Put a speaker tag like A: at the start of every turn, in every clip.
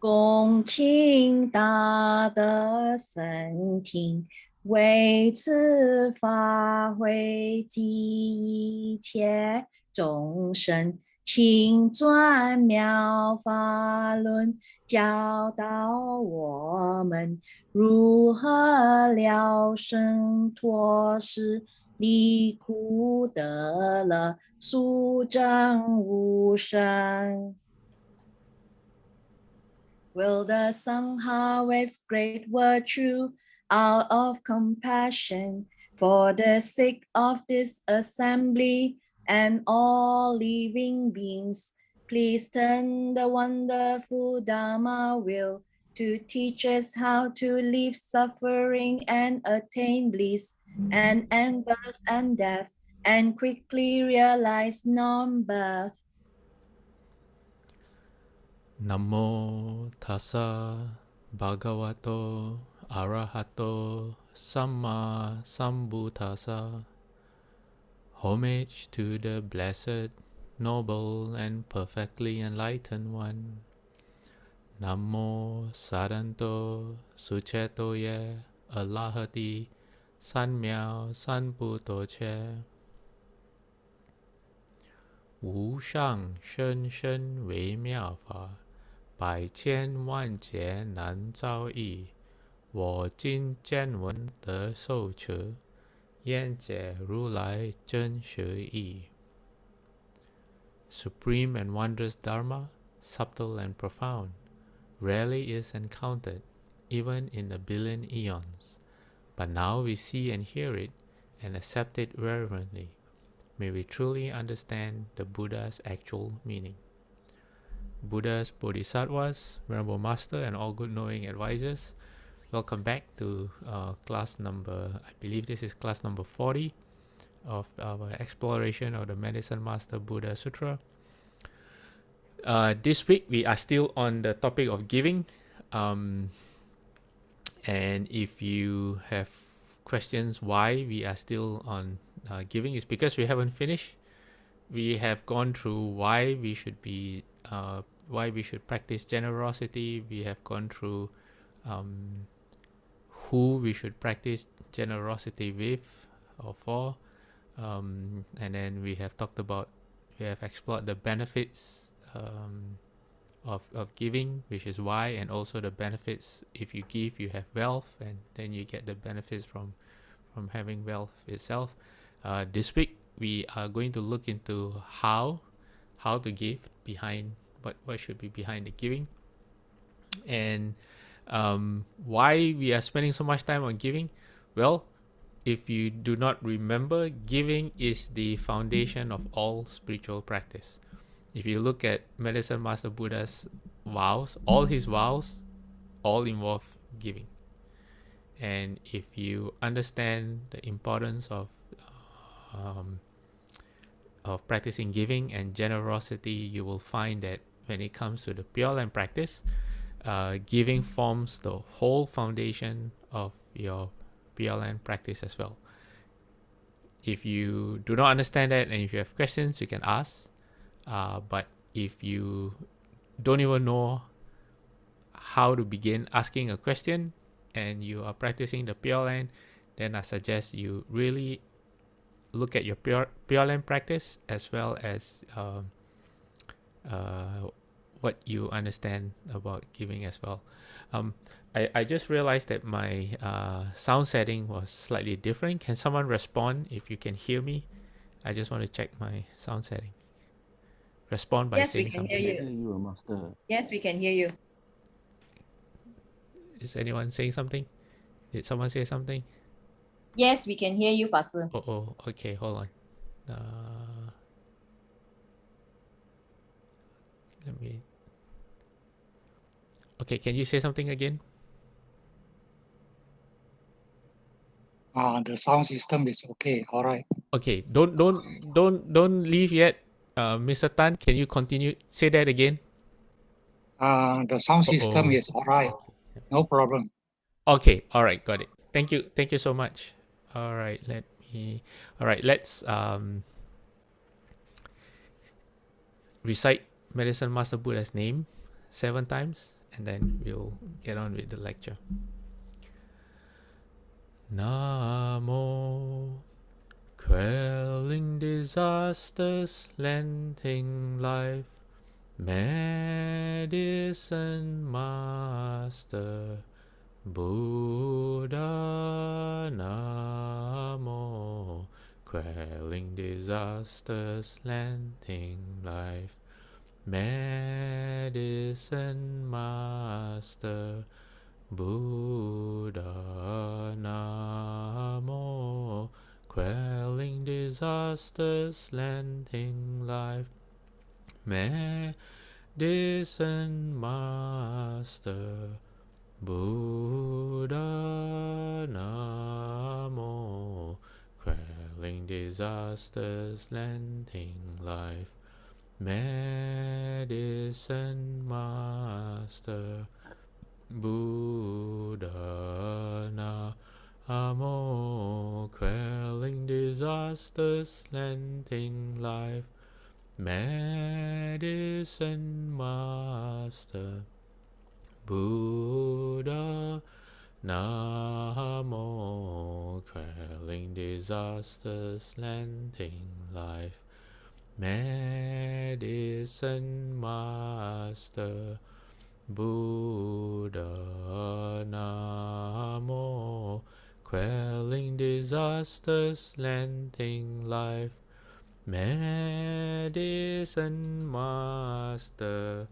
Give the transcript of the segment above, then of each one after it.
A: 恭请大德圣听，为此法会及一切众生，请转妙法轮，教导我们如何了生脱世，离苦得乐，速证无生。Will the Sangha with great virtue, out of compassion for the sake of this assembly and all living beings, please turn the wonderful Dharma will to teach us how to leave suffering and attain bliss and end birth and death and quickly realize non-birth.
B: Namo tassa bhagavato arahato samma sambuddhassa. Homage to the blessed, noble, and perfectly enlightened one. Namo saranto suchetoye alahati sanmiao sanbuddhoche. Wu shang shen shen wei miao fa. 百千万劫难遭遇，我今见闻得受持，愿解如来真实义。Supreme and wondrous Dharma, subtle and profound, rarely is encountered, even in a billion eons. But now we see and hear it, and accept it reverently. May we truly understand the Buddha's actual meaning. Buddhas, Bodhisattvas, Venerable Master, and all good knowing advisors, welcome back to class number, I believe this is class number 40 of our exploration of the Medicine Master Buddha Sutra. This week we are still on the topic of giving, and if you have questions why we are still on giving, it's because we haven't finished. We have gone through why we should be why we should practice generosity. We have gone through who we should practice generosity with or for, and then we have explored the benefits of giving, which is why, and also the benefits. If you give, you have wealth, and then you get the benefits from having wealth itself. This week we are going to look into how to give, behind what should be behind the giving, and why we are spending so much time on giving. Well, if you do not remember, giving is the foundation of all spiritual practice. If you look at Medicine Master Buddha's vows, all his vows all involve giving. And if you understand the importance of practicing giving and generosity, you will find that when it comes to the Pure Land practice, giving forms the whole foundation of your Pure Land practice as well. If you do not understand that and if you have questions, you can ask. But if you don't even know how to begin asking a question and you are practicing the Pure Land, then I suggest you really look at your Pure Land practice as well as what you understand about giving as well. I just realized that my sound setting was slightly different. Can someone respond if you can hear me? I just want to check my sound setting. Respond by saying something.
A: Yes, we can hear
C: you, Master.
A: Yes, we can hear you.
B: Is anyone saying something? Did someone say something?
A: Yes, we can hear you, Faster.
B: Oh, okay, hold on. Let me... Okay, can you say something again?
D: The sound system is okay. All right.
B: Okay, don't leave yet. Mr. Tan, can you continue? Say that again.
D: The sound system is all right. No problem.
B: Okay, all right, got it. Thank you so much. All right, let's recite Medicine Master Buddha's name 7 times, and then we'll get on with the lecture. Namo, quelling disasters, lengthening life, medicine master, Buddha. Namo, quelling disasters, lengthening life, medicine master, Buddha. Namo, quelling disasters, lengthening life, medicine master, Buddha. Namo, quelling disasters, lengthening life, medicine master, Buddha. Namo, quelling disasters, lengthening life, medicine master, Buddha. Namo, quelling disasters, lengthening life, medicine master, Buddha. Namo, quelling disasters, lengthening life, medicine master,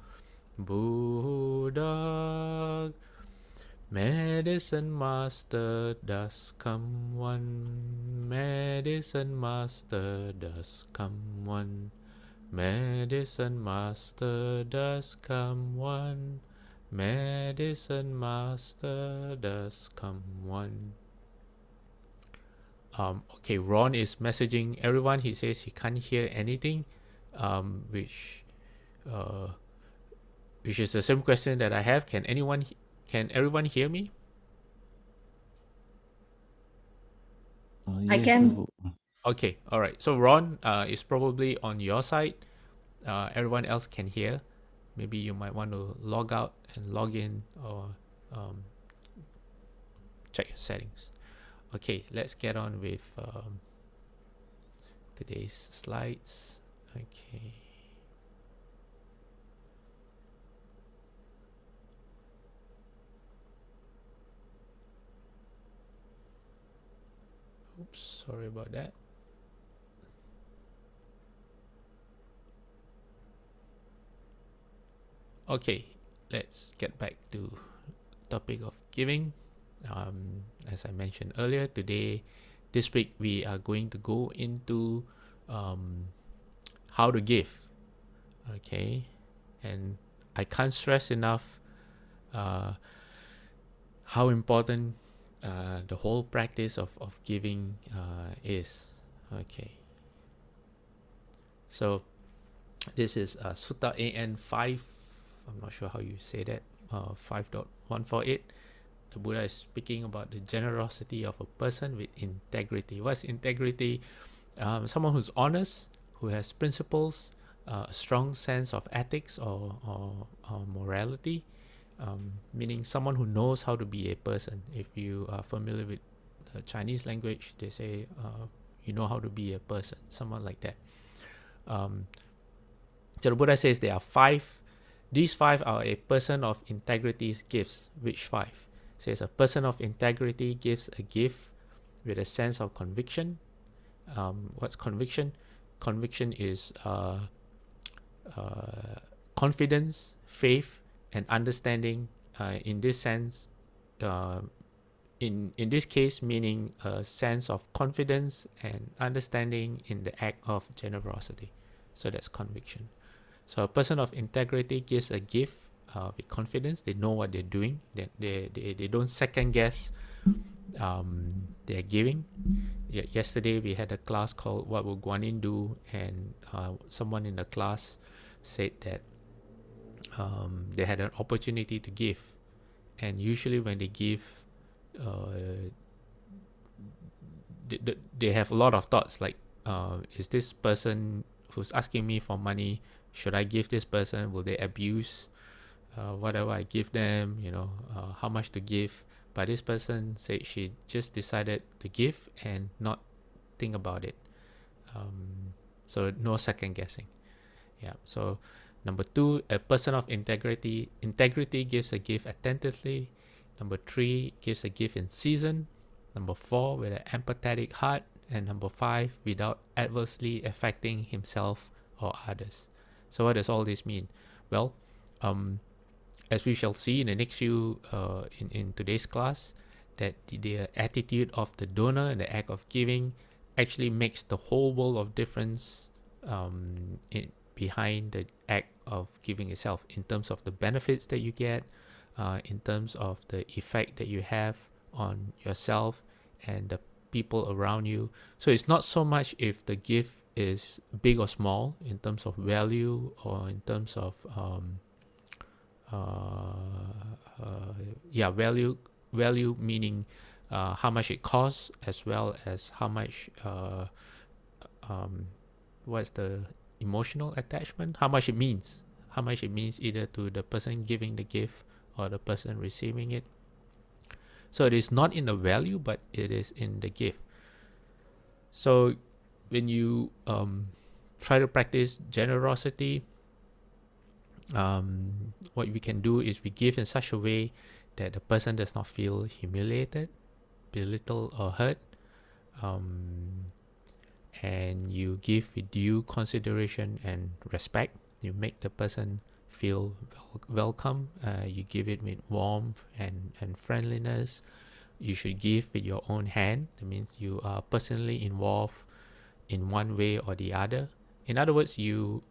B: Buddha. Medicine master does come one, medicine master does come one, medicine master does come one, medicine master does come one. Okay, Ron is messaging everyone. He says he can't hear anything, which is the same question that I have. Can everyone hear me?
A: I
C: Yes,
A: can.
B: Okay, all right. So Ron is probably on your side. Everyone else can hear. Maybe you might want to log out and log in, or check your settings. Okay, let's get on with today's slides. Okay. Oops, sorry about that. Okay, let's get back to topic of giving. As I mentioned earlier, this week we are going to go into how to give. Okay, and I can't stress enough how important the whole practice of giving is. Okay, so this is Sutta AN 5. I'm not sure how you say that. 5.148. The Buddha is speaking about the generosity of a person with integrity. What's integrity? Someone who's honest, who has principles, a strong sense of ethics or morality, meaning someone who knows how to be a person. If you are familiar with the Chinese language, they say you know how to be a person, someone like that. So the Buddha says there are 5. These 5 are a person of integrity's gifts. Which 5? Says a person of integrity gives a gift with a sense of conviction. What's conviction? Conviction is confidence, faith, and understanding. In this sense, in this case, meaning a sense of confidence and understanding in the act of generosity. So that's conviction. So a person of integrity gives a gift with confidence. They know what they're doing. They don't second guess their giving. Yesterday we had a class called What Would Guanyin Do, and someone in the class said that they had an opportunity to give, and usually when they give, they have a lot of thoughts like, is this person who's asking me for money, should I give this person? Will they abuse whatever I give them, how much to give. But this person said she just decided to give and not think about it. So no second guessing. Yeah. So number 2, a person of integrity. Integrity gives a gift attentively. Number 3, gives a gift in season. Number 4, with an empathetic heart. And number 5, without adversely affecting himself or others. So what does all this mean? Well, as we shall see in the next few in today's class, that the attitude of the donor and the act of giving actually makes the whole world of difference behind the act of giving itself, in terms of the benefits that you get, in terms of the effect that you have on yourself and the people around you. So it's not so much if the gift is big or small in terms of value, or in terms of value meaning how much it costs, as well as how much what's the emotional attachment, how much it means either to the person giving the gift or the person receiving it. So it is not in the value, but it is in the gift. So when you try to practice generosity, what we can do is we give in such a way that the person does not feel humiliated, belittled, or hurt, and you give with due consideration and respect. You make the person feel welcome. You give it with warmth and friendliness. You should give with your own hand. That means you are personally involved in one way or the other. In other words, you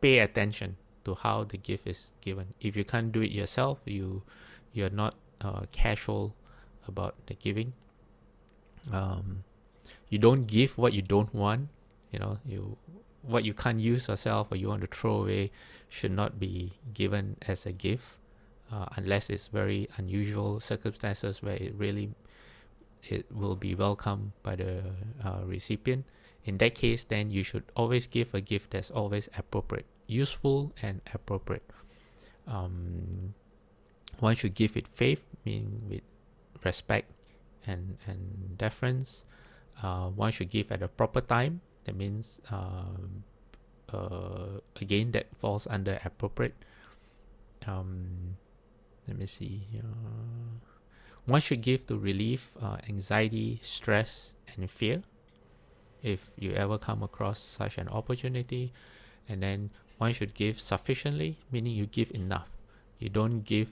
B: pay attention to how the gift is given. If you can't do it yourself, you're not casual about the giving. You don't give what you don't want. What you can't use yourself or you want to throw away should not be given as a gift, unless it's very unusual circumstances where it will be welcomed by the recipient. In that case, then you should always give a gift that's always appropriate, useful and appropriate. One should give with faith, meaning with respect and deference. One should give at a proper time. That means, again, that falls under appropriate. Let me see. One should give to relieve anxiety, stress, and fear, if you ever come across such an opportunity. And then one should give sufficiently, meaning you give enough. You don't give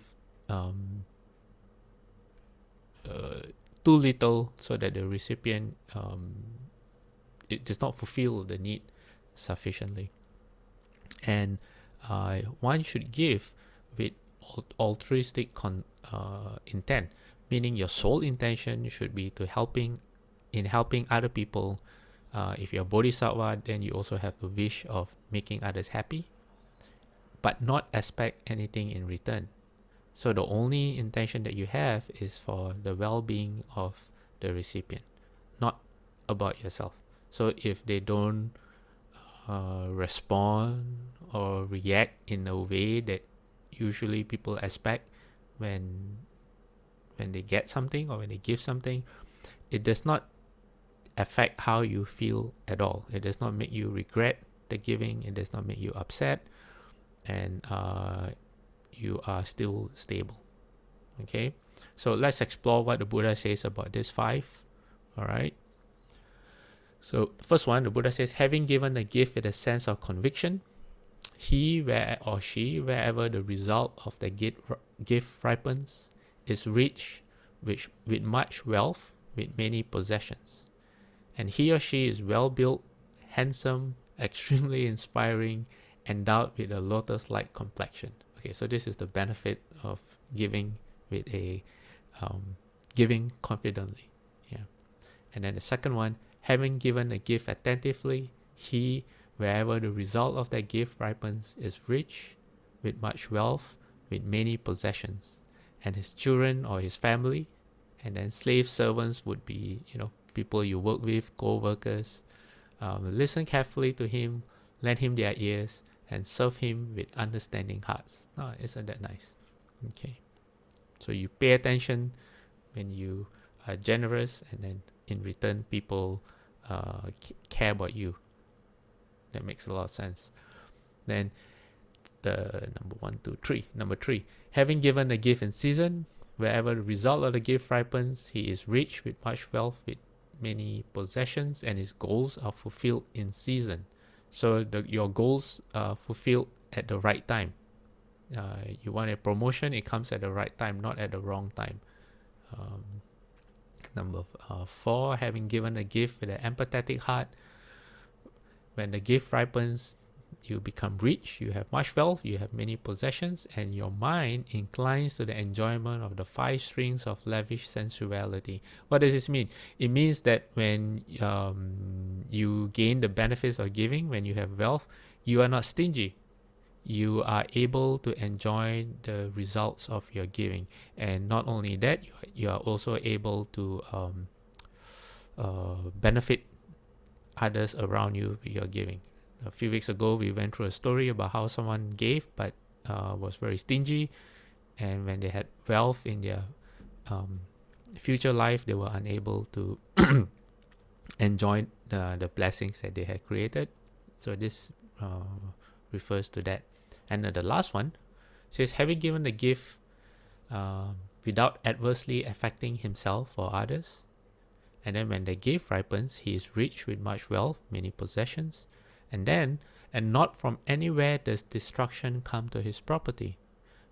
B: too little so that the recipient it does not fulfill the need sufficiently. And one should give with altruistic intent, meaning your sole intention should be to helping other people. If you're a bodhisattva, then you also have the wish of making others happy, but not expect anything in return. So the only intention that you have is for the well-being of the recipient, not about yourself. So if they don't respond or react in a way that usually people expect when they get something or when they give something, it does not affect how you feel at all. It does not make you regret the giving. It does not make you upset, and you are still stable. Okay, so let's explore what the Buddha says about this 5. All right. So first one, the Buddha says, having given a gift with a sense of conviction, he or she, wherever the result of the gift ripens, is rich with much wealth, with many possessions. And he or she is well built, handsome, extremely inspiring, endowed with a lotus-like complexion. Okay, so this is the benefit of giving with a giving confidently. Yeah. And then the second one, having given a gift attentively, he, wherever the result of that gift ripens, is rich with much wealth, with many possessions. And his children or his family, and then slave servants would be, people you work with, co-workers, listen carefully to him, lend him their ears, and serve him with understanding hearts. Oh, isn't that nice? Okay. So you pay attention when you are generous, and then in return, people care about you. That makes a lot of sense. Then the number three, having given a gift in season, wherever the result of the gift ripens, he is rich with much wealth, with many possessions, and his goals are fulfilled in season. So your goals are fulfilled at the right time. You want a promotion, it comes at the right time, not at the wrong time. Number 4, having given a gift with an empathetic heart, when the gift ripens, you become rich, you have much wealth, you have many possessions, and your mind inclines to the enjoyment of the 5 strings of lavish sensuality. What does this mean? It means that when you gain the benefits of giving, when you have wealth, you are not stingy. You are able to enjoy the results of your giving. And not only that, you are also able to benefit others around you with your giving. A few weeks ago, we went through a story about how someone gave but was very stingy, and when they had wealth in their future life, they were unable to enjoy the blessings that they had created. So this refers to that. And the last one says, having given the gift without adversely affecting himself or others, and then when the gift ripens, he is rich with much wealth, many possessions, and not from anywhere does destruction come to his property,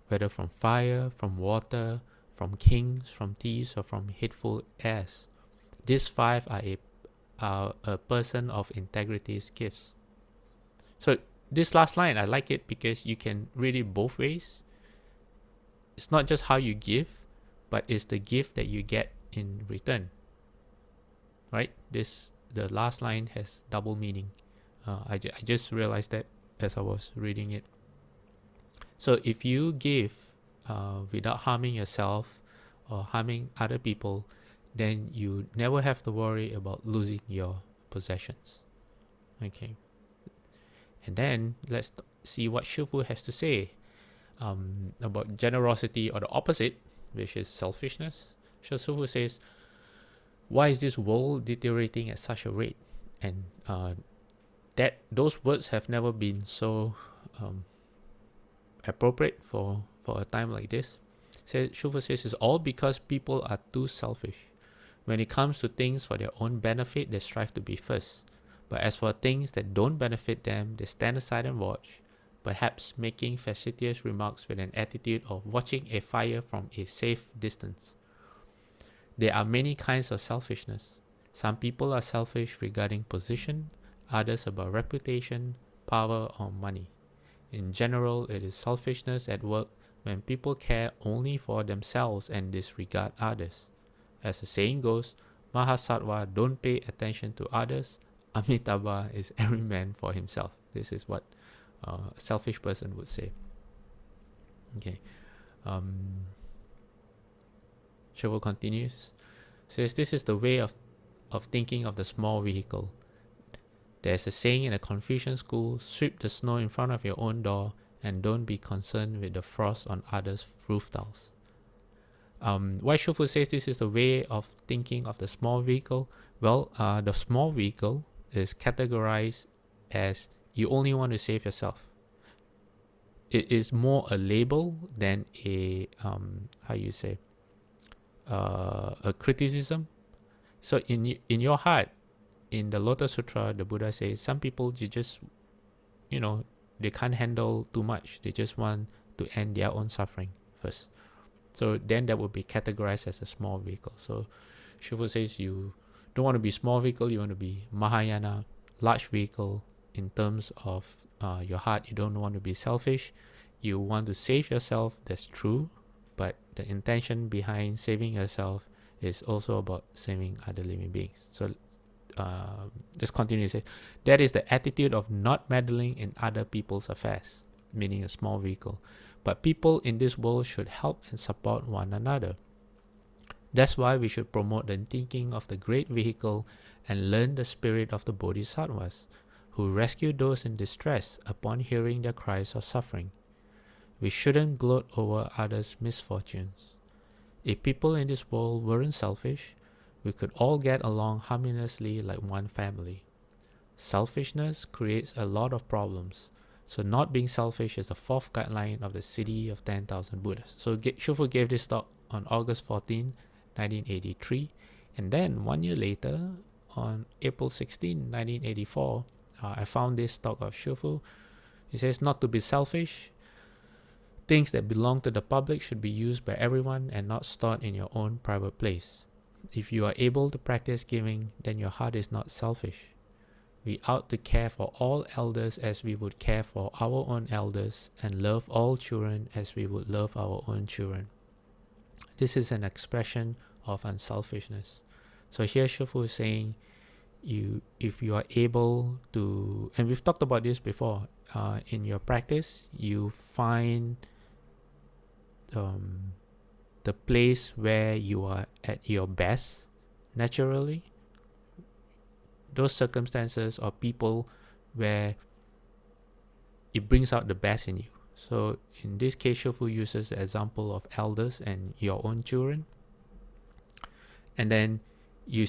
B: whether from fire, from water, from kings, from thieves, or from hateful heirs. These 5 are a person of integrity's gifts. So this last line, I like it because you can read it both ways. It's not just how you give, but it's the gift that you get in return. Right? The last line has double meaning. I just realized that as I was reading it. So if you give without harming yourself or harming other people, then you never have to worry about losing your possessions. Okay. And then let's see what Shifu has to say about generosity, or the opposite, which is selfishness. Shifu says, why is this world deteriorating at such a rate? And that those words have never been so appropriate for a time like this. Shifu says it's all because people are too selfish. When it comes to things for their own benefit, they strive to be first. But as for things that don't benefit them, they stand aside and watch, perhaps making facetious remarks with an attitude of watching a fire from a safe distance. There are many kinds of selfishness. Some people are selfish regarding position, others about reputation, power, or money. In general, it is selfishness at work when people care only for themselves and disregard others. As the saying goes, Mahasattva don't pay attention to others. Amitabha is every man for himself. This is what a selfish person would say. Okay. Shiva continues. Says this is the way of thinking of the small vehicle. There's a saying in a Confucian school, sweep the snow in front of your own door and don't be concerned with the frost on others' roof tiles. Why Shufu says this is the way of thinking of the small vehicle? Well, the small vehicle is categorized as you only want to save yourself. It is more a label than a a criticism. So in your heart, in the Lotus Sutra, the Buddha says some people you just they can't handle too much. They just want to end their own suffering first. So then that would be categorized as a small vehicle. So Shifu says you don't want to be small vehicle, you want to be Mahayana, large vehicle in terms of your heart. You don't want to be selfish. You want to save yourself, that's true. But the intention behind saving yourself is also about saving other living beings. So let's continue to say, that is the attitude of not meddling in other people's affairs, meaning a small vehicle. But people in this world should help and support one another. That's why we should promote the thinking of the great vehicle and learn the spirit of the Bodhisattvas. who rescue those in distress upon hearing their cries of suffering. We shouldn't gloat over others' misfortunes. If people in this world weren't selfish, we could all get along harmoniously like one family. Selfishness creates a lot of problems. So not being selfish is the fourth guideline of the City of 10,000 Buddhas. So Shufu gave this talk on August 14, 1983. And then 1 year later, on April 16, 1984, I found this talk of Shufu. He says not to be selfish. Things that belong to the public should be used by everyone and not stored in your own private place. If you are able to practice giving, then your heart is not selfish. We ought to care for all elders as we would care for our own elders, and love all children as we would love our own children. This is an expression of unselfishness. So here Shufu is saying, if you are able to, and we've talked about this before, in your practice, you find the place where you are at your best naturally, those circumstances or people where it brings out the best in you. So in this case, Shofu uses the example of elders and your own children. And then you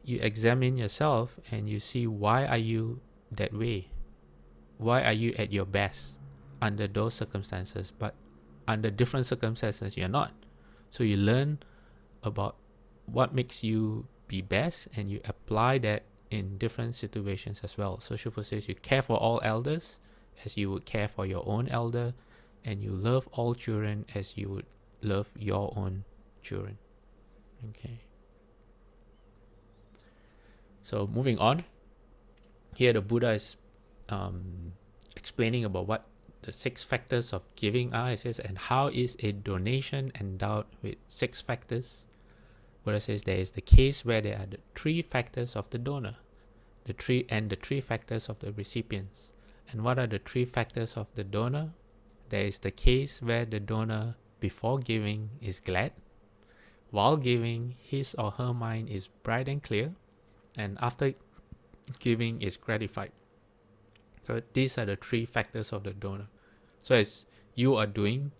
B: examine yourself and you see, why are you that way? Why are you at your best under those circumstances, but under different circumstances you're not? So you learn about what makes you be best and you apply that in different situations as well. So Shufu says you care for all elders as you would care for your own elder, and you love all children as you would love your own children. Okay. So moving on, here the Buddha is explaining about what the 6 factors of giving are. It says, and how is a donation endowed with 6 factors? Buddha says there is the case where there are the 3 factors of the donor, the 3 factors of the recipients. And what are the 3 factors of the donor? There is the case where the donor before giving is glad, while giving his or her mind is bright and clear, and after giving is gratified. So these are the 3 factors of the donor. So as you are doing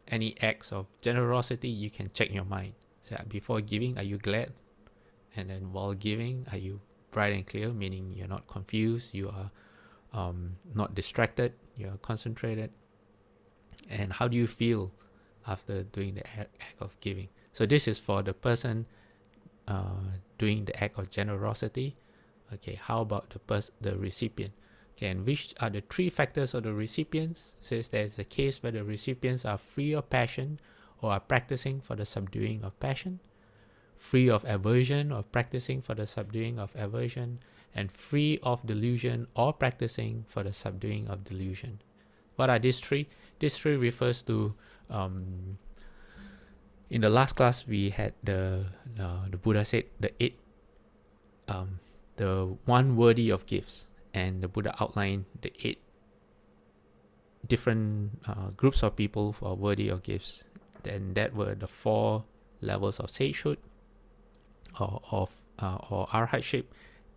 B: any acts of generosity, you can check your mind. So before giving, are you glad? And then while giving, are you bright and clear, meaning you're not confused, you are not distracted, you're concentrated? And how do you feel after doing the act of giving? So this is for the person doing the act of generosity. Okay, how about the recipient? Okay, and which are the 3 factors of the recipients? It says there is a case where the recipients are free of passion or are practicing for the subduing of passion, free of aversion or practicing for the subduing of aversion, and free of delusion or practicing for the subduing of delusion. What are these 3? These 3 refers to, in the last class we had the Buddha said the 8, the one worthy of gifts, and the Buddha outlined the 8 different groups of people who are worthy of gifts. Then that were the 4 levels of sagehood or arhatship,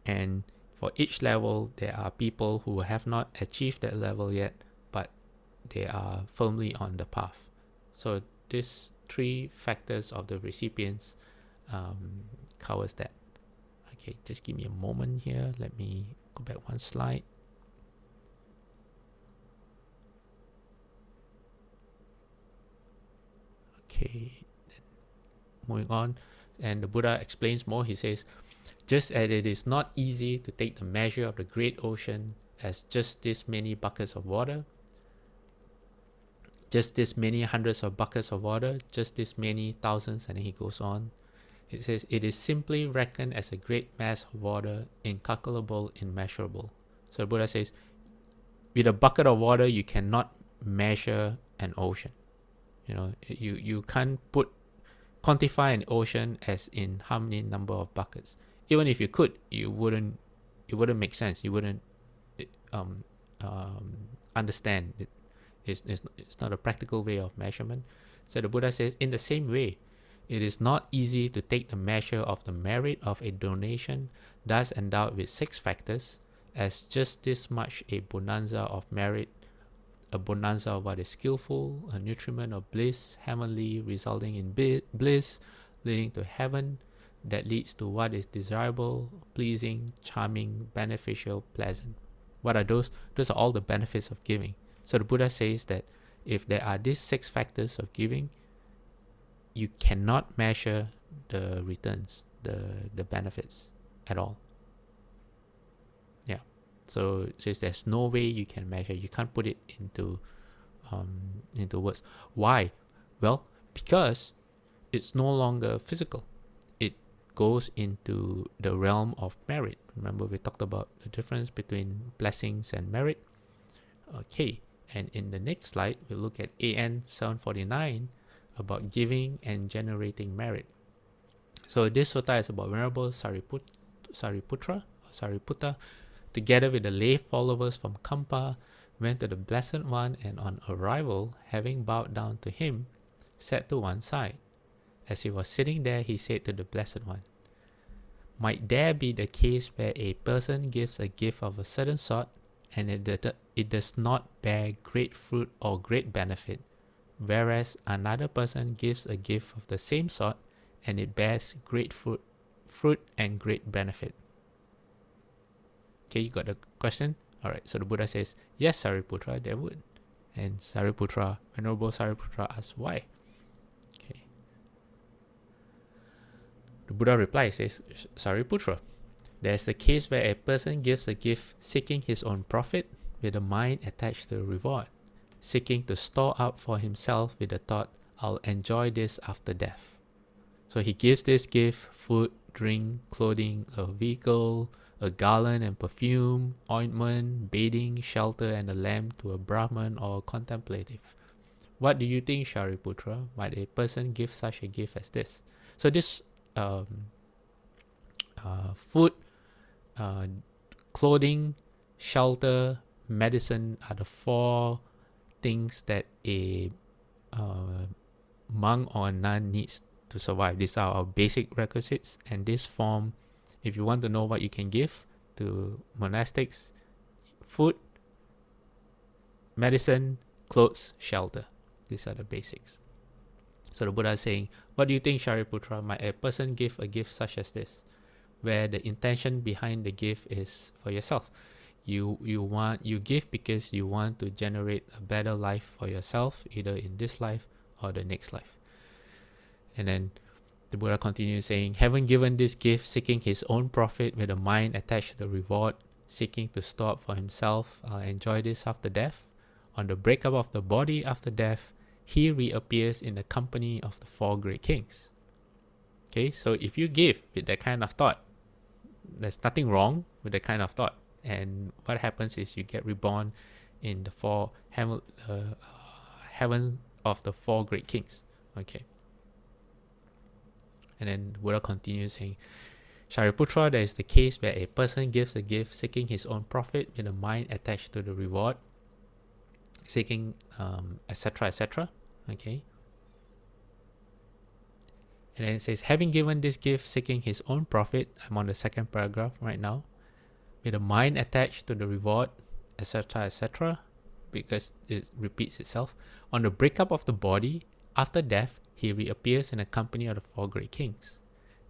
B: and for each level there are people who have not achieved that level yet, but they are firmly on the path. So these 3 factors of the recipients covers that. Okay, just give me a moment here. Let me go back one slide. Okay, moving on, and the Buddha explains more. He says, just as it is not easy to take the measure of the great ocean as just this many buckets of water, just this many hundreds of buckets of water, just this many thousands, and then he goes on. It says, it is simply reckoned as a great mass of water, incalculable, immeasurable. So the Buddha says, with a bucket of water, you cannot measure an ocean. You know, you can't quantify an ocean as in how many number of buckets. Even if you could, it wouldn't make sense. You wouldn't understand it. It's not a practical way of measurement. So the Buddha says, in the same way, it is not easy to take the measure of the merit of a donation thus endowed with 6 factors, as just this much a bonanza of merit, a bonanza of what is skillful, a nutriment of bliss, heavenly, resulting in bliss, leading to heaven, that leads to what is desirable, pleasing, charming, beneficial, pleasant. What are those? Those are all the benefits of giving. So the Buddha says that if there are these 6 factors of giving, you cannot measure the returns, the benefits at all. Yeah. So it says there's no way you can measure. You can't put it into words. Why? Well, because it's no longer physical. It goes into the realm of merit. Remember, we talked about the difference between blessings and merit. Okay, and in the next slide, we'll look at AN 749 about giving and generating merit. So this sutta is about Venerable Sariputta, together with the lay followers from Kampa, went to the Blessed One, and on arrival, having bowed down to him, sat to one side. As he was sitting there, he said to the Blessed One, might there be the case where a person gives a gift of a certain sort, and it does not bear great fruit or great benefit, whereas another person gives a gift of the same sort, and it bears great fruit and great benefit? Okay, you got the question? Alright, so the Buddha says, yes, Sariputra, there would. And Venerable Sariputra asks, why? Okay. The Buddha replies, says, Sariputra, there is the case where a person gives a gift seeking his own profit with a mind attached to the reward, seeking to store up for himself with the thought, I'll enjoy this after death. So he gives this gift, food, drink, clothing, a vehicle, a garland and perfume, ointment, bathing, shelter, and a lamp to a Brahman or a contemplative. What do you think, Shariputra? Might a person give such a gift as this? So this food, clothing, shelter, medicine are the 4 things that a monk or a nun needs to survive. These are our basic requisites, and this form, if you want to know what you can give to monastics, food, medicine, clothes, shelter. These are the basics. So the Buddha is saying, what do you think, Shariputra? Might a person give a gift such as this, where the intention behind the gift is for yourself? You give because you want to generate a better life for yourself, either in this life or the next life. And then the Buddha continues saying, having given this gift, seeking his own profit with a mind attached to the reward, seeking to store up for himself, I'll enjoy this after death. On the breakup of the body after death, he reappears in the company of the 4 great kings. Okay, so if you give with that kind of thought, there's nothing wrong with that kind of thought. And what happens is you get reborn in the heaven of the 4 great kings. Okay. And then Buddha continues saying, Shariputra, there is the case where a person gives a gift seeking his own profit with a mind attached to the reward, seeking etc. etc. Okay. And then it says, having given this gift seeking his own profit, I'm on the 2nd paragraph right now, with a mind attached to the reward, etc. etc. because it repeats itself. On the breakup of the body, after death, he reappears in the company of the 4 great kings.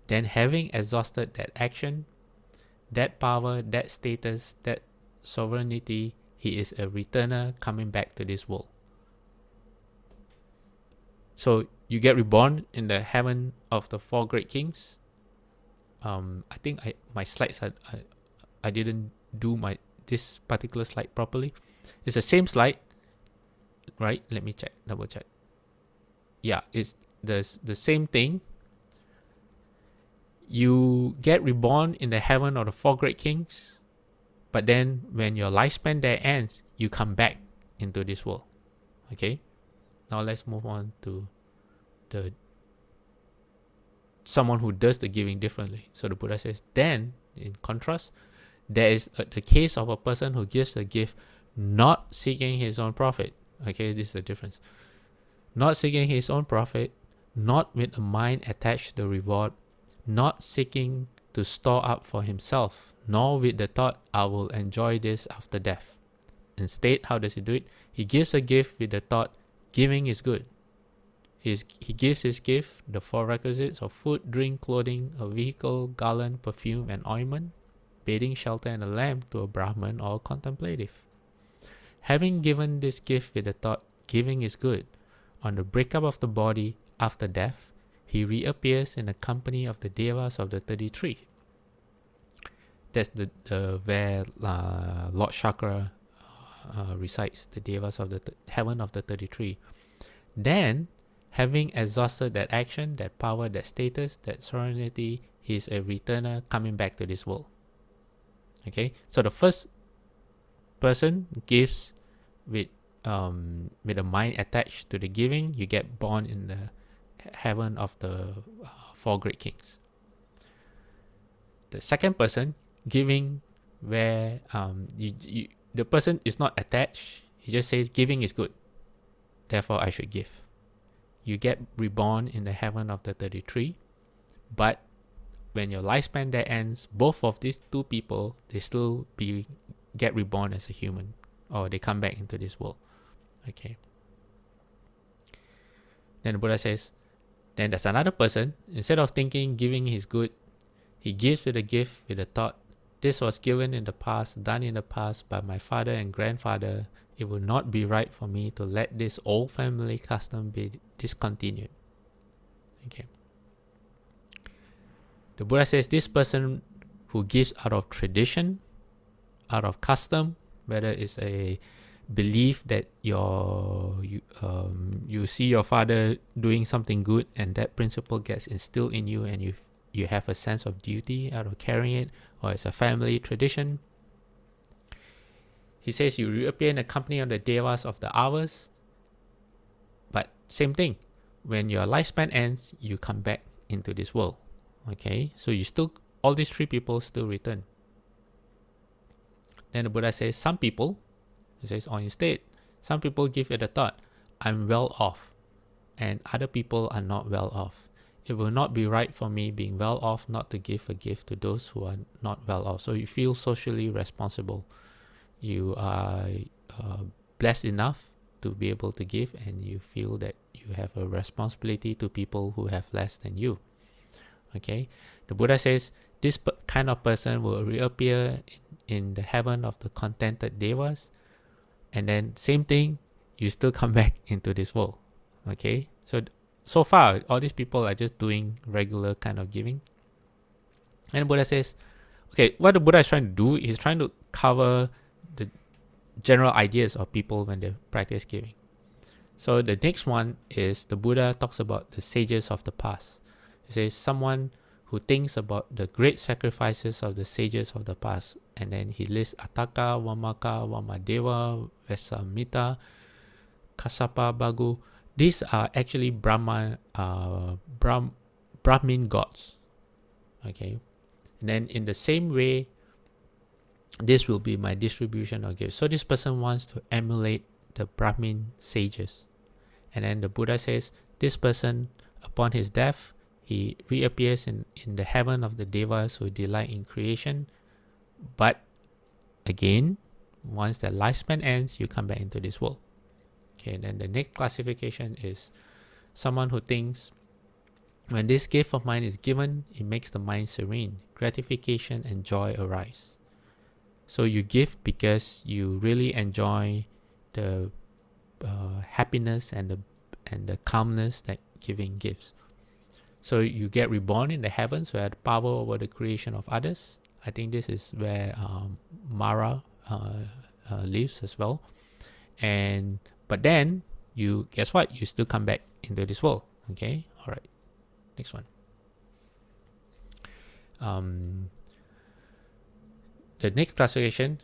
B: Then, having exhausted that action, that power, that status, that sovereignty, he is a returner coming back to this world. So you get reborn in the heaven of the 4 great kings. I think my slides I didn't do this particular slide properly. It's the same slide, right? Let me double check. Yeah, it's the same thing. You get reborn in the heaven of the 4 great kings, but then when your lifespan there ends, you come back into this world. Okay, now let's move on to someone who does the giving differently. So the Buddha says, then in contrast, there is the case of a person who gives a gift not seeking his own profit. Okay, this is the difference. Not seeking his own profit, not with a mind attached to the reward, not seeking to store up for himself, nor with the thought, I will enjoy this after death. Instead, how does he do it? He gives a gift with the thought, giving is good. He gives his gift, the four requisites of food, drink, clothing, a vehicle, garland, perfume, and ointment, bathing, shelter, and a lamp to a Brahman or contemplative. Having given this gift with the thought, giving is good, on the breakup of the body after death, he reappears in the company of the Devas of the 33. That's the where Lord Chakra resides, the Devas of the heaven of the 33. Then, having exhausted that action, that power, that status, that serenity, he is a returner coming back to this world. Okay, so the first person gives with a mind attached to the giving. You get born in the heaven of the four great kings. The second person giving, where the person is not attached. He just says giving is good, therefore I should give. You get reborn in the heaven of the 33, but when your lifespan there ends, both of these two people, they still get reborn as a human, or they come back into this world. Okay. Then the Buddha says, then there's another person, instead of thinking giving is good, he gives with a gift with a thought, this was given in the past, done in the past by my father and grandfather. It would not be right for me to let this old family custom be discontinued. Okay. The Buddha says this person who gives out of tradition, out of custom, whether it's a belief that you see your father doing something good and that principle gets instilled in you, and you have a sense of duty out of carrying it, or it's a family tradition. He says you reappear in the company of the Devas of the hours, but same thing, when your lifespan ends, you come back into this world. Okay, so all these three people still return. Then the Buddha says some people, he says, or instead, some people give it a thought, I'm well off, and other people are not well off. It will not be right for me, being well off, not to give a gift to those who are not well off. So you feel socially responsible. You are blessed enough to be able to give, and you feel that you have a responsibility to people who have less than you. Okay, the Buddha says this kind of person will reappear in the heaven of the contented Devas, and then same thing, you still come back into this world. Okay, so far all these people are just doing regular kind of giving, and the Buddha says, okay, what the Buddha is trying to do is trying to cover the general ideas of people when they practice giving. So the next one is the Buddha talks about the sages of the past. He says someone who thinks about the great sacrifices of the sages of the past, and then he lists Ataka, Vamaka, Vamadeva, Vesamita, Kassapa, Bagu. These are actually Brahmin gods. Okay, and then in the same way, this will be my distribution of gifts. So this person wants to emulate the Brahmin sages, and then the Buddha says this person, upon his death, he reappears in the heaven of the Devas who delight in creation. But again, once the lifespan ends, you come back into this world. Okay, then the next classification is someone who thinks when this gift of mine is given, it makes the mind serene. Gratification and joy arise. So you give because you really enjoy the happiness and the calmness that giving gives. So you get reborn in the heavens, where the power over the creation of others. I think this is where Mara lives as well. But then you guess what? You still come back into this world. Okay, all right. Next one. The next classification.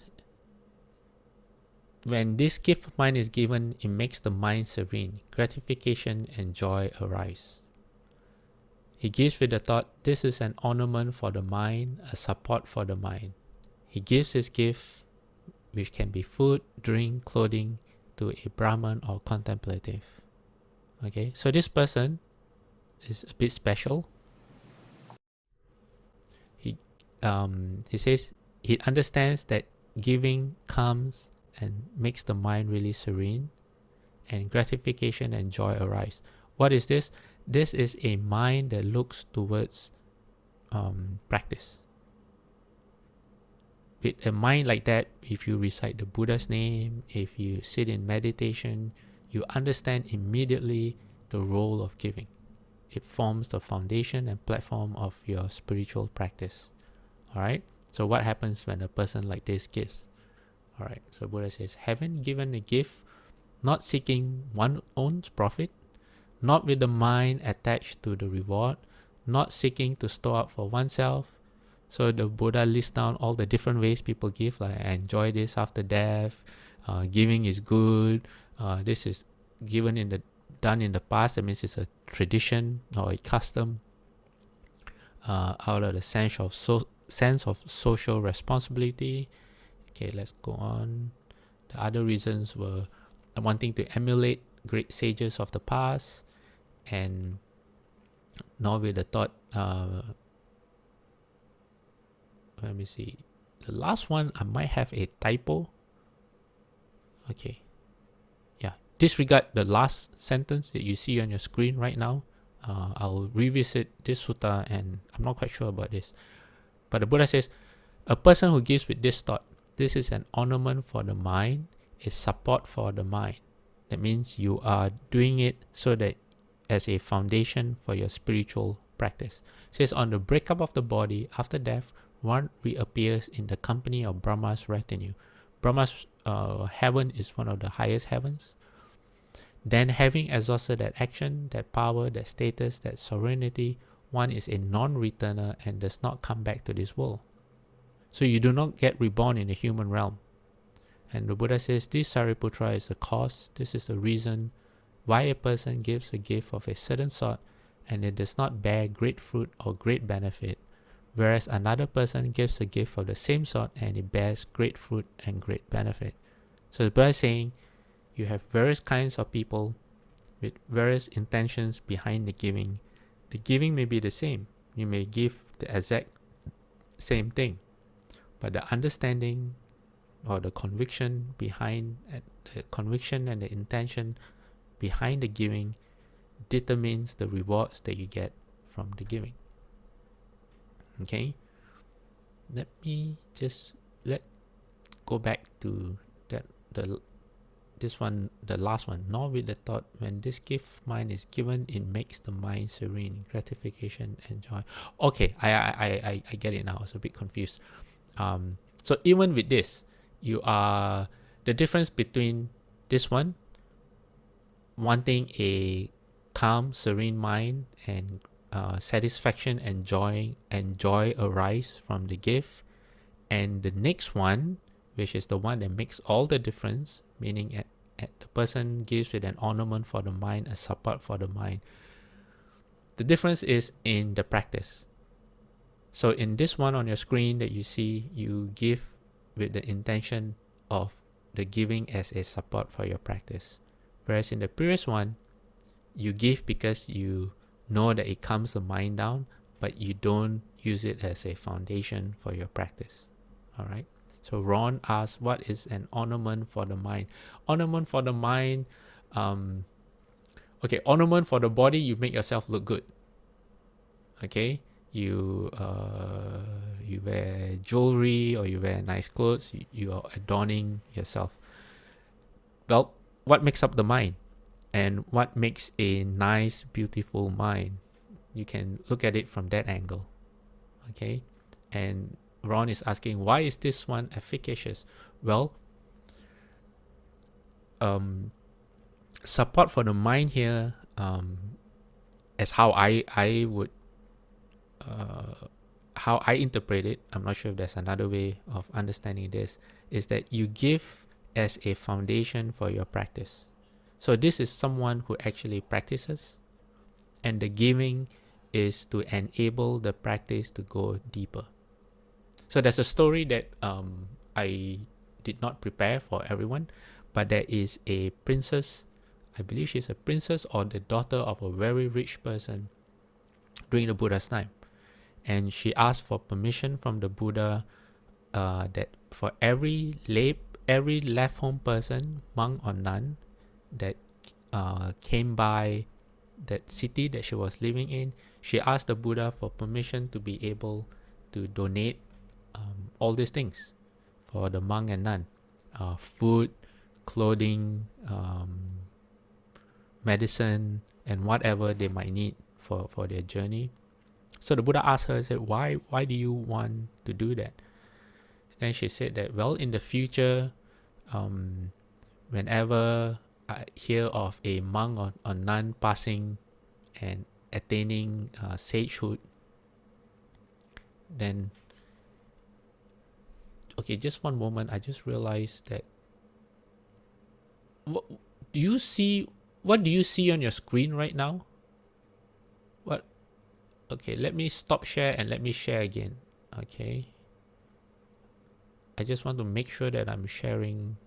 B: When this gift of mine is given, it makes the mind serene. Gratification and joy arise. He gives with the thought, this is an ornament for the mind, a support for the mind. He gives his gift, which can be food, drink, clothing, to a Brahman or contemplative. Okay, so this person is a bit special. He says He understands that giving comes and makes the mind really serene, and gratification and joy arise. What is this? This is a mind that looks towards practice. With a mind like that, if you recite the Buddha's name, if you sit in meditation, you understand immediately the role of giving. It forms the foundation and platform of your spiritual practice. Alright? So what happens when a person like this gives? Alright, so Buddha says, having given a gift, not seeking one's own profit, not with the mind attached to the reward, not seeking to store up for oneself. So the Buddha lists down all the different ways people give, like I enjoy this after death, giving is good, this is given done in the past, that means it's a tradition or a custom, out of the sense of social responsibility. Okay, let's go on. The other reasons were wanting to emulate great sages of the past, and not with the thought, let me see, the last one I might have a typo. Okay, yeah, disregard the last sentence that you see on your screen right now. I'll revisit this sutta, and I'm not quite sure about this, but the Buddha says, a person who gives with this thought, this is an ornament for the mind, a support for the mind. That means you are doing it so that as a foundation for your spiritual practice. It says, on the breakup of the body after death, one reappears in the company of Brahma's retinue. Brahma's heaven is one of the highest heavens. Then, having exhausted that action, that power, that status, that sovereignty, one is a non-returner and does not come back to this world. So you do not get reborn in the human realm. And the Buddha says, this Sariputra is the cause, this is the reason why a person gives a gift of a certain sort and it does not bear great fruit or great benefit, whereas another person gives a gift of the same sort and it bears great fruit and great benefit. So the Buddha is saying, you have various kinds of people with various intentions behind the giving. The giving may be the same. You may give the exact same thing, but the understanding or the conviction behind the conviction and the intention behind the giving determines the rewards that you get from the giving. Okay, let me just go back to this one, the last one. Nor with the thought, when this gift of mine is given, it makes the mind serene, gratification and joy. Okay, I get it now. I was a bit confused. So even with this, you are the difference between this one, wanting a calm, serene mind and satisfaction and joy arise from the gift, and the next one, which is the one that makes all the difference, meaning at the person gives with an ornament for the mind, a support for the mind. The difference is in the practice. So in this one on your screen that you see, you give with the intention of the giving as a support for your practice. Whereas in the previous one, you give because you know that it calms the mind down, but you don't use it as a foundation for your practice. All right. So Ron asks, what is an ornament for the mind? Ornament for the mind, okay, ornament for the body, you make yourself look good. Okay, you wear jewelry or you wear nice clothes, you are adorning yourself. Well, what makes up the mind? And what makes a nice, beautiful mind? You can look at it from that angle. Okay, and Ron is asking, why is this one efficacious? Well, support for the mind here, as how I would how I interpret it, I'm not sure if there's another way of understanding this, is that you give as a foundation for your practice. So this is someone who actually practices, and the giving is to enable the practice to go deeper. So there's a story that I did not prepare for everyone, but there is a princess, I believe she's a princess or the daughter of a very rich person during the Buddha's time. And she asked for permission from the Buddha that for every left home person, monk or nun, that came by that city that she was living in, she asked the Buddha for permission to be able to donate all these things for the monk and nun, food, clothing, medicine, and whatever they might need for their journey. So the Buddha asked her, said, why do you want to do that? Then she said that, well, in the future, whenever I hear of a monk or nun passing and attaining sagehood, then, okay, just one moment, I just realized that, what do you see on your screen right now? What? Okay, let me stop share and let me share again. Okay, I just want to make sure that I'm sharing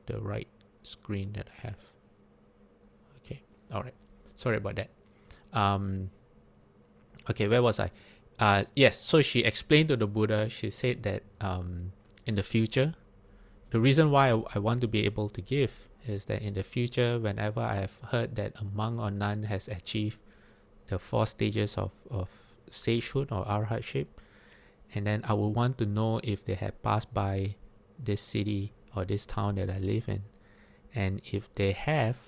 B: the right screen that I have. Okay, all right, sorry about that. Okay, where was I? Yes, so she explained to the Buddha, she said that in the future, the reason why I want to be able to give is that in the future, whenever I have heard that a monk or nun has achieved the 4 stages of sagehood or arhatship, and then I will want to know if they have passed by this city or this town that I live in. And if they have,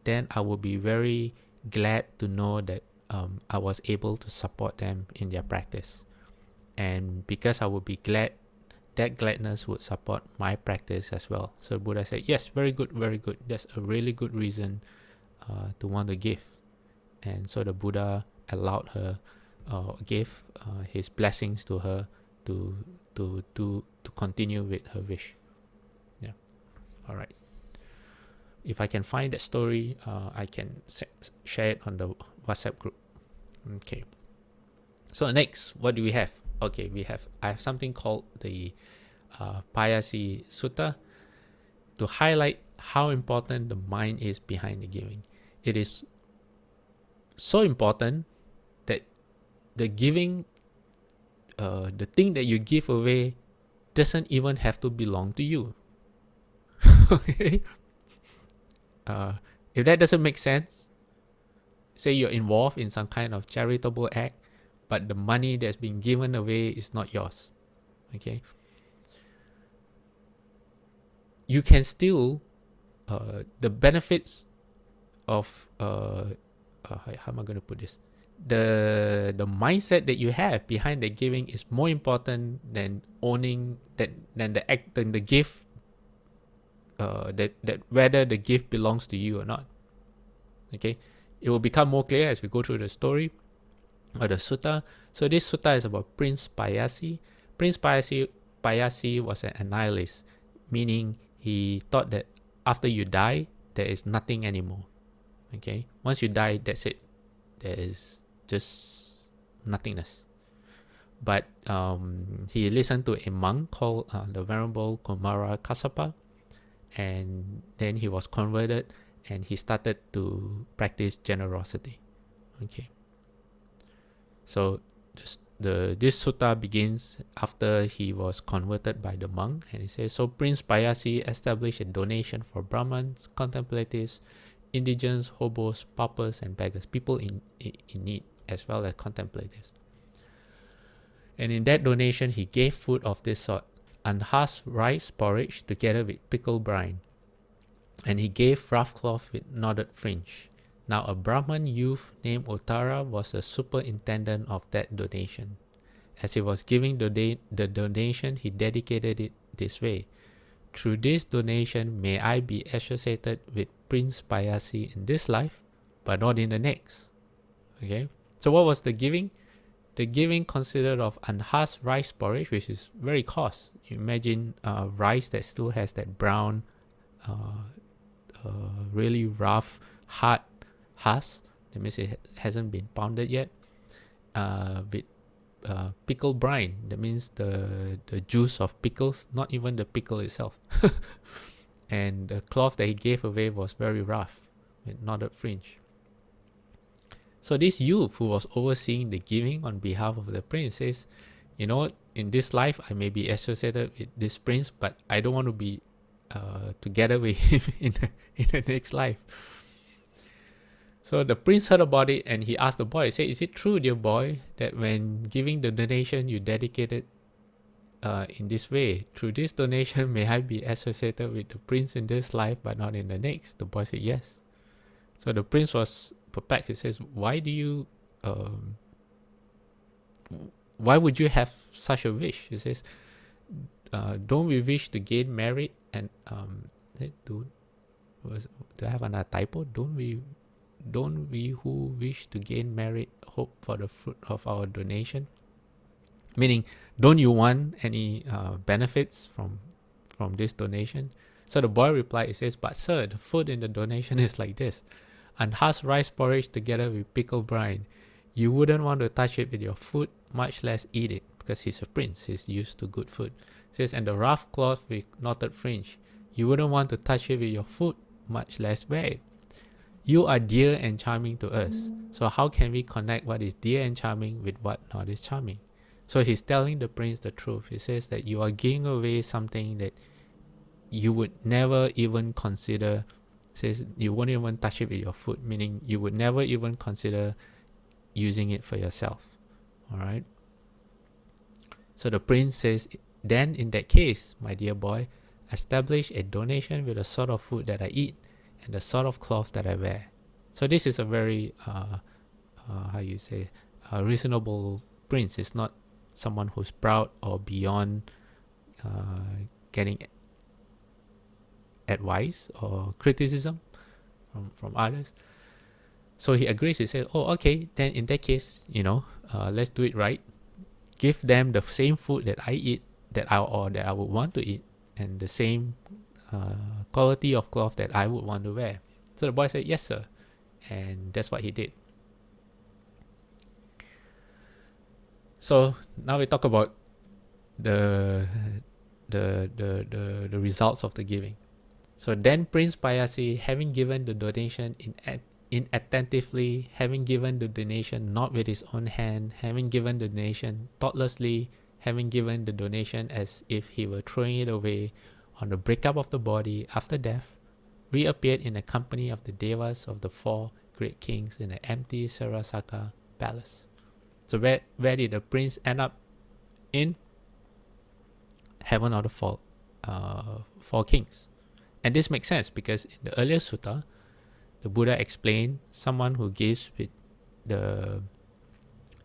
B: then I will be very glad to know that I was able to support them in their practice. And because I would be glad, that gladness would support my practice as well. So Buddha said, yes, very good, very good. That's a really good reason to want to give. And so the Buddha allowed her, gave his blessings to her to continue with her wish. Yeah. All right. If I can find that story, I can share it on the WhatsApp group. Okay. So next, what do we have? Okay, I have something called the Payasi Sutta to highlight how important the mind is behind the giving. It is so important that the giving, the thing that you give away doesn't even have to belong to you. Okay? If that doesn't make sense, say you're involved in some kind of charitable act, but the money that's being given away is not yours. Okay? You can still, the benefits of, how am I going to put this? The mindset that you have behind the giving is more important than owning than the gift, that whether the gift belongs to you or not. Okay, it will become more clear as we go through the story or the sutta. So this sutta is about Prince Payasi. Prince Payasi was an nihilist, meaning he thought that after you die, there is nothing anymore. Okay, once you die, that's it. There is just nothingness. But he listened to a monk called the Venerable Kumara Kassapa, and then he was converted and he started to practice generosity. Okay. So this sutta begins after he was converted by the monk, and he says, so Prince Payasi established a donation for Brahmins, contemplatives, indigents, hobos, paupers, and beggars, people in need, as well as contemplatives. And in that donation, he gave food of this sort: unhusked rice porridge together with pickled brine. And he gave rough cloth with knotted fringe. Now a Brahman youth named Uttara was the superintendent of that donation. As he was giving the donation, he dedicated it this way: through this donation, may I be associated with Prince Payasi in this life, but not in the next. Okay. So what was the giving? The giving consisted of unhusked rice porridge, which is very coarse. You imagine rice that still has that brown, really rough, hard husk. That means it hasn't been pounded yet. With pickled brine. That means the juice of pickles, not even the pickle itself. And the cloth that he gave away was very rough with knotted fringe. So this youth who was overseeing the giving on behalf of the prince says, you know, in this life I may be associated with this prince, but I don't want to be together with him in the next life. So the prince heard about it, and he asked the boy, he said, is it true, dear boy, that when giving the donation you dedicated in this way? Through this donation may I be associated with the prince in this life but not in the next? The boy said yes. So the prince was perplexed. He says, why would you have such a wish? He says, don't we wish to gain merit? And do I have another typo? Don't we who wish to gain merit hope for the fruit of our donation? Meaning, don't you want any benefits from this donation? So the boy replied, he says, but sir, the food in the donation is like this: unhusked rice porridge together with pickled brine. You wouldn't want to touch it with your foot, much less eat it, because he's a prince, he's used to good food. It says, and the rough cloth with knotted fringe. You wouldn't want to touch it with your foot, much less wear it. You are dear and charming to us. So how can we connect what is dear and charming with what not is charming? So he's telling the prince the truth. He says that you are giving away something that you would never even consider. Says you won't even touch it with your foot, meaning you would never even consider using it for yourself. All right. So the prince says, then in that case, my dear boy, establish a donation with the sort of food that I eat and the sort of cloth that I wear. So this is a very reasonable prince. It's not someone who's proud or beyond getting advice or criticism from others. So he agrees. He says, oh, okay, then in that case, let's do it right. Give them the same food that I eat, that I would want to eat, and the same quality of cloth that I would want to wear. So the boy said, yes, sir. And that's what he did. So now we talk about the results of the giving. So then Prince Payasi, having given the donation inattentively, having given the donation not with his own hand, having given the donation thoughtlessly, having given the donation as if he were throwing it away, on the breakup of the body after death, reappeared in the company of the devas of the 4 great kings in the empty Sarasaka palace. So where did the prince end up? In heaven of the 4 kings. And this makes sense because in the earlier sutta, the Buddha explained someone who gives with the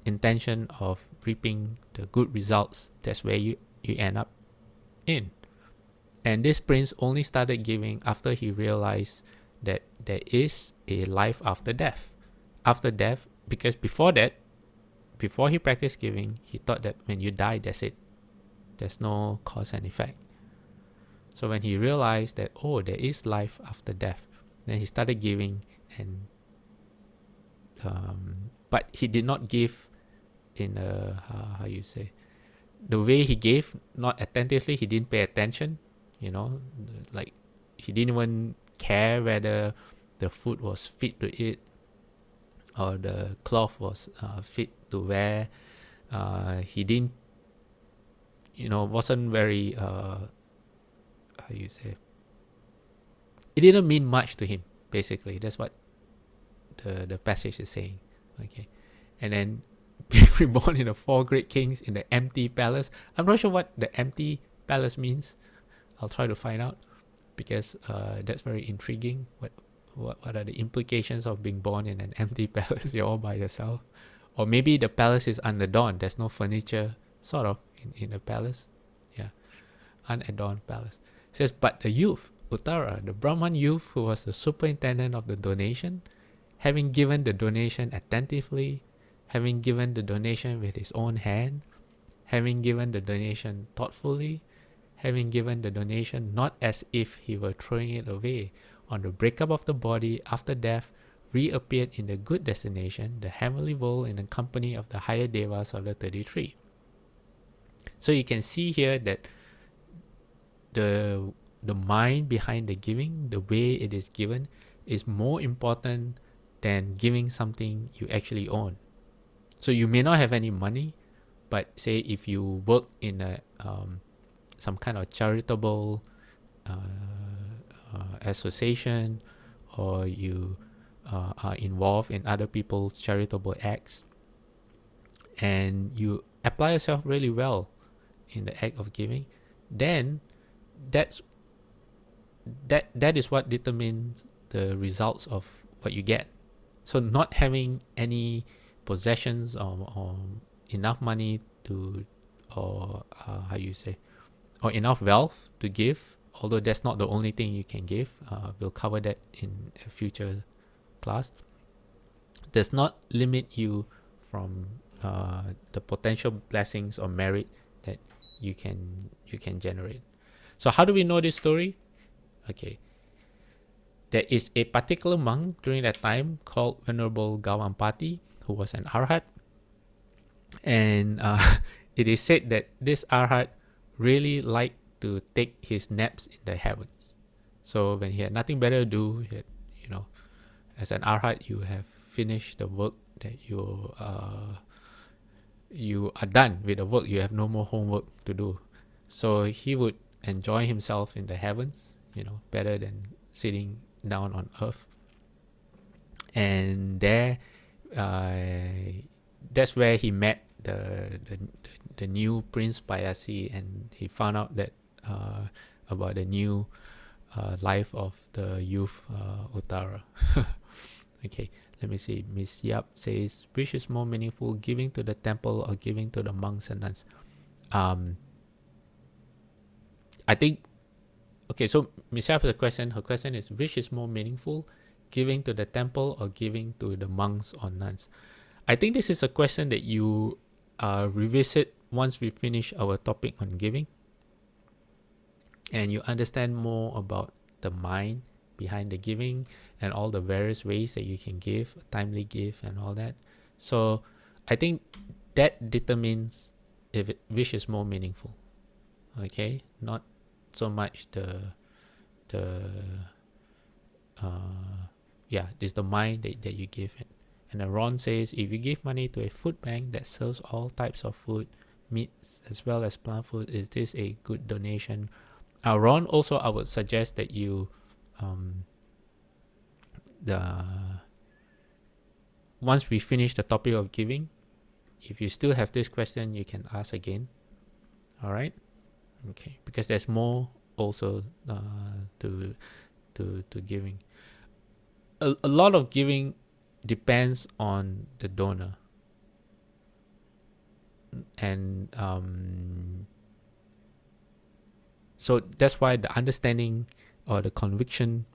B: intention of reaping the good results, that's where you end up in. And this prince only started giving after he realized that there is a life after death. After death, because before that, before he practiced giving, he thought that when you die, that's it. There's no cause and effect. So when he realized that, oh, there is life after death, then he started giving, and but he did not give in a, the way he gave, not attentively. He didn't pay attention, like he didn't even care whether the food was fit to eat or the cloth was fit to wear. He didn't, wasn't very, it didn't mean much to him, basically. That's what the passage is saying. Okay. And then being reborn in the 4 great kings in the empty palace. I'm not sure what the empty palace means. I'll try to find out, because that's very intriguing. What are the implications of being born in an empty palace? You're all by yourself. Or maybe the palace is unadorned. There's no furniture, sort of, in the palace. Yeah. Unadorned palace. It says, but the youth, Uttara, the Brahman youth who was the superintendent of the donation, having given the donation attentively, having given the donation with his own hand, having given the donation thoughtfully, having given the donation not as if he were throwing it away, on the breakup of the body after death, reappeared in the good destination, the heavenly world, in the company of the higher devas of the 33. So you can see here that the mind behind the giving, the way it is given, is more important than giving something you actually own. So you may not have any money, But say if you work in a some kind of charitable association, or you are involved in other people's charitable acts, and you apply yourself really well in the act of giving, then that is what determines the results of what you get. So not having any possessions or enough money to, or how you say, or enough wealth to give, although that's not the only thing you can give, we'll cover that in a future class, does not limit you from the potential blessings or merit that you can generate. So how do we know this story? Okay, there is a particular monk during that time called Venerable Gawampati, who was an arhat, and it is said that this arhat really liked to take his naps in the heavens. So when he had nothing better to do, he had, as an arhat, you have finished the work that you are done with the work. You have no more homework to do. So he would enjoy himself in the heavens, better than sitting down on earth. And there, that's where he met the new Prince Payasi, and he found out that about the new life of the youth Uttara. Okay, let me see. Miss Yap says, which is more meaningful, giving to the temple or giving to the monks and nuns? I think, okay, so Miss Yap, her question is, which is more meaningful, giving to the temple or giving to the monks or nuns? I think this is a question that you revisit once we finish our topic on giving, and you understand more about the mind behind the giving and all the various ways that you can give, timely give and all that. So I think that determines which is more meaningful. Okay, not so much it's the mind that you give it. And then Ron says, if you give money to a food bank that serves all types of food, meats as well as plant food, is this a good donation? Ron, also I would suggest that you once we finish the topic of giving, if you still have this question, you can ask again. All right, okay, because there's more also to giving. A lot of giving depends on the donor, and so that's why the understanding or the conviction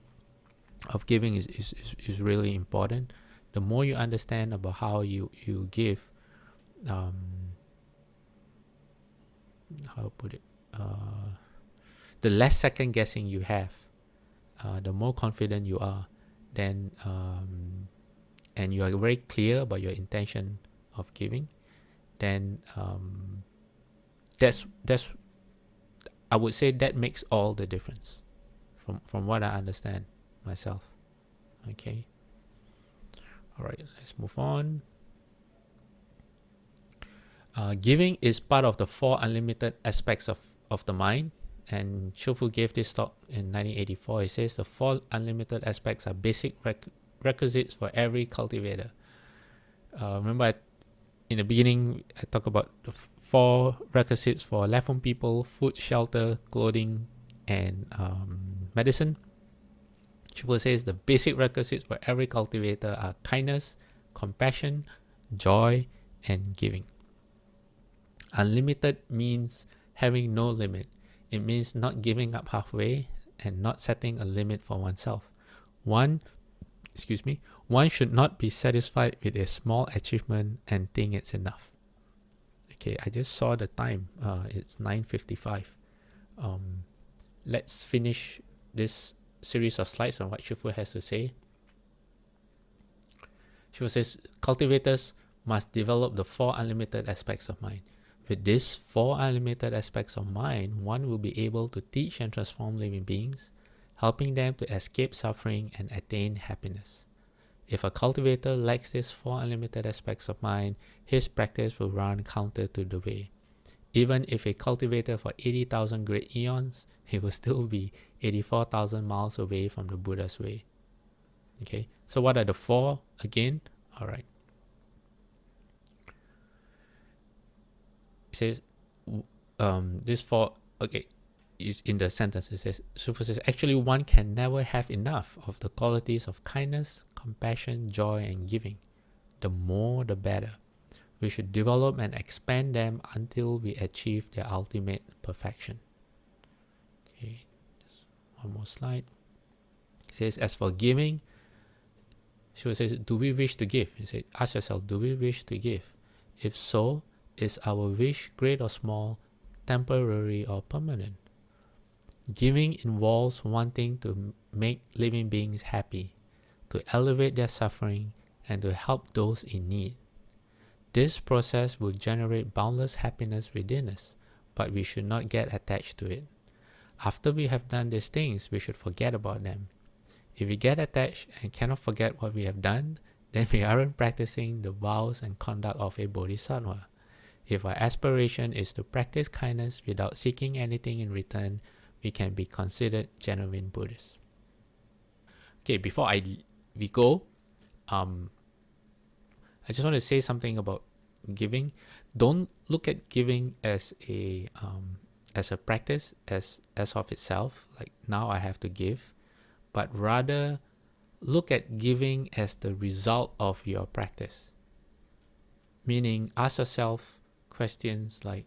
B: of giving is really important. The more you understand about how you give, how to put it, the less second guessing you have, the more confident you are, then and you are very clear about your intention of giving, then that's I would say that makes all the difference from what I understand myself. Okay, all right, let's move on. Giving is part of the 4 unlimited aspects of the mind, and Shofu gave this talk in 1984. He says the 4 unlimited aspects are basic requisites for every cultivator. Remember in the beginning I talked about the 4 requisites for Lafon people: food, shelter, clothing, and medicine. Shofu says the basic requisites for every cultivator are kindness, compassion, joy, and giving. Unlimited means having no limit. It means not giving up halfway and not setting a limit for oneself. One should not be satisfied with a small achievement and think it's enough. Okay, I just saw the time. It's 9:55. Let's finish this series of slides on what Shifu has to say. Shifu says, cultivators must develop the 4 unlimited aspects of mind. With these 4 unlimited aspects of mind, one will be able to teach and transform living beings, helping them to escape suffering and attain happiness. If a cultivator lacks these four unlimited aspects of mind, his practice will run counter to the way. Even if a cultivator for 80,000 great eons, he will still be 84,000 miles away from the Buddha's way. Okay, so what are the four again? All right. It says, this four, okay, is in the sentence. It says, Sufa says, actually one can never have enough of the qualities of kindness, compassion, joy, and giving. The more, the better. We should develop and expand them until we achieve their ultimate perfection. Okay, one more slide. It says, as for giving, she says, do we wish to give? He said, ask yourself, do we wish to give? If so, is our wish, great or small, temporary or permanent? Giving involves wanting to make living beings happy, to elevate their suffering, and to help those in need. This process will generate boundless happiness within us, but we should not get attached to it. After we have done these things, we should forget about them. If we get attached and cannot forget what we have done, then we aren't practicing the vows and conduct of a bodhisattva. If our aspiration is to practice kindness without seeking anything in return, we can be considered genuine Buddhists. Okay, before we go, I just want to say something about giving. Don't look at giving as a practice as of itself, like now I have to give, but rather look at giving as the result of your practice. Meaning, ask yourself questions like,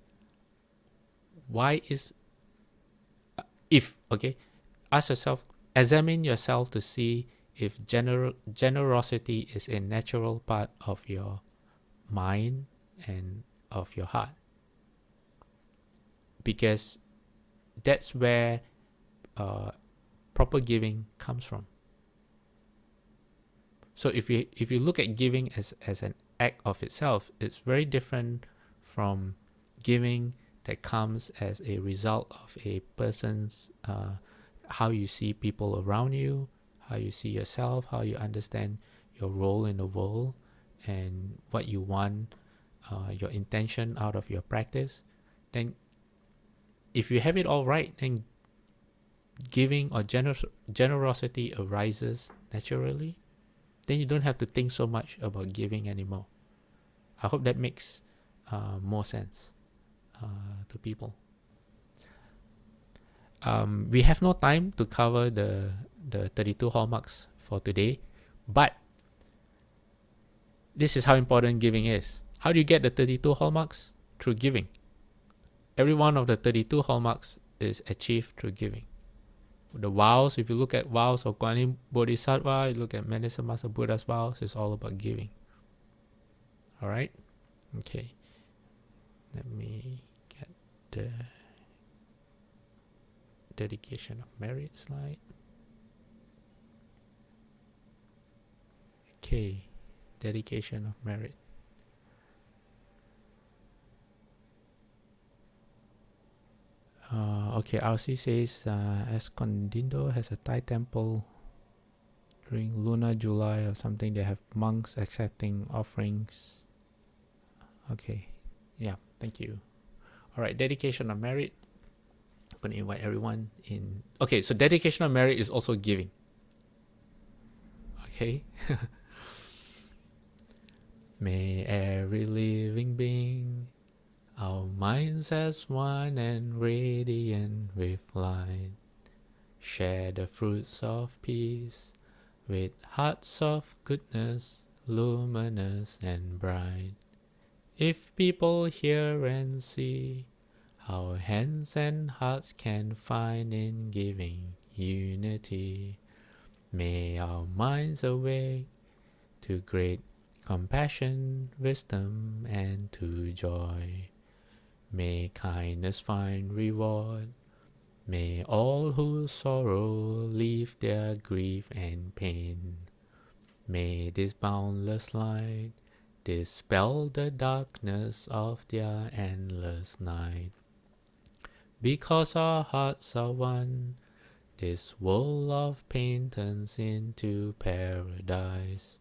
B: why is, ask yourself, examine yourself to see if generosity is a natural part of your mind and of your heart, because that's where proper giving comes from. So if you look at giving as an act of itself, it's very different from giving that comes as a result of a person's how you see people around you, how you see yourself, how you understand your role in the world, and what you want, your intention out of your practice. Then if you have it all right, then giving or generosity arises naturally. Then you don't have to think so much about giving anymore. I hope that makes more sense to people. We have no time to cover the 32 hallmarks for today, but this is how important giving is. How do you get the 32 hallmarks? Through giving. Every one of the 32 hallmarks is achieved through giving. The vows, if you look at vows of Guanyin Bodhisattva, you look at Manisamasa Buddha's vows, it's all about giving. Alright? Okay. Let me get the dedication of merit slide. Okay. Dedication of merit. Okay, RC says, Escondido has a Thai temple during Luna July or something. They have monks accepting offerings. Okay, yeah, thank you. All right, dedication of merit. I'm going to invite everyone in. Okay, so dedication of merit is also giving. Okay. May every living being, our minds as one and radiant with light, share the fruits of peace with hearts of goodness, luminous and bright. If people hear and see, our hands and hearts can find in giving unity. May our minds awake to great compassion, wisdom, and to joy. May kindness find reward. May all who sorrow leave their grief and pain. May this boundless light dispel the darkness of their endless night. Because our hearts are one, this world of pain turns into paradise.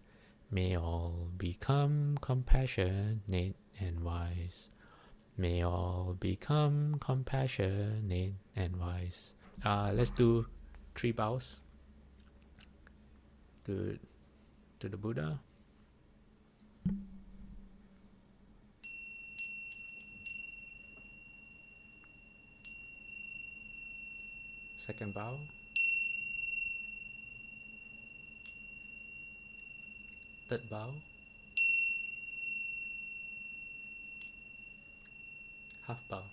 B: May all become compassionate and wise. May all become compassionate and wise. Let's do 3 bows to the Buddha. Second bow. Third bow. Half bow.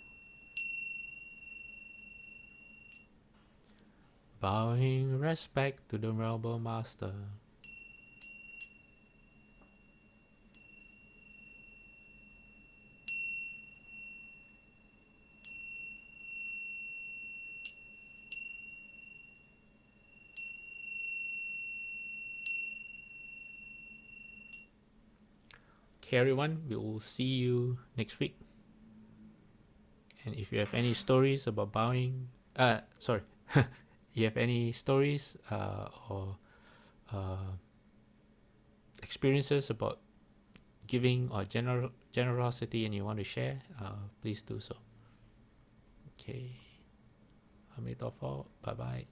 B: Bowing respect to the Venerable Master. Okay, everyone, we will see you next week. And if you have any stories about bowing, you have any stories or experiences about giving or generosity and you want to share, please do so. Okay. Amitabha. Bye bye.